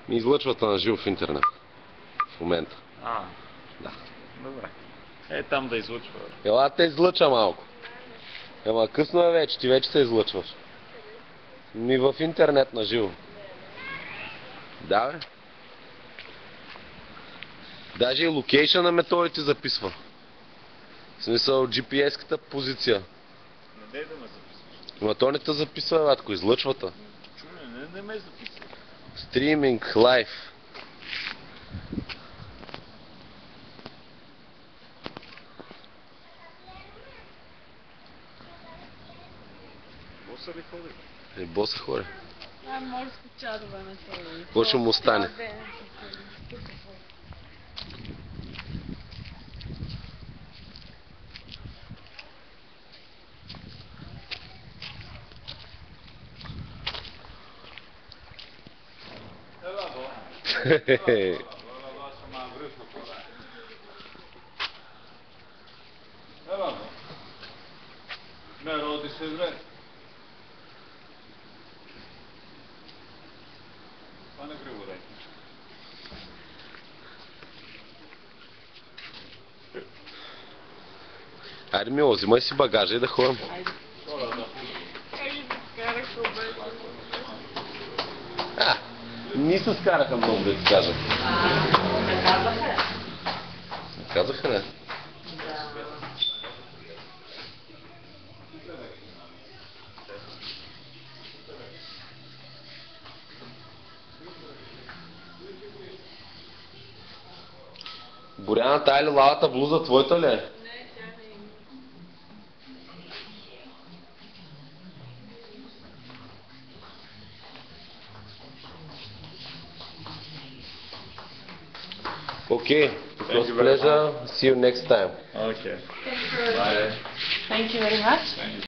Ми излъчват на живо в интернет. В момента. Да. Добре. Там да излъчва. Ела те излъча малко. Ела късно е вече, ти вече се излъчваш. Ми в интернет на живо. Да, бе. Даже и локейшъна методи ти записва. В смисъл GPS-ката позиция. Не дай да ме записваш. Ма то не те записва, батко, излъчвата. Чуме, не ме записва. Стриминг, лайф. Боса ли ходи? Боса хора. Морско чадове на това. Какво ще му стане? Хе-хе. Не роди се вре. Това не грива дай. Айде, Мило, взимай си багажа и да ходим. Айде. Айде да скарах обаче. Ни се скараха много, да ти кажа. Наказаха? Казаха, не? Боряна, тая ли лавата блуза твоята ли е? Не, тя не има. Okay, it was a pleasure. See you next time. Okay. Bye. Thank you very much.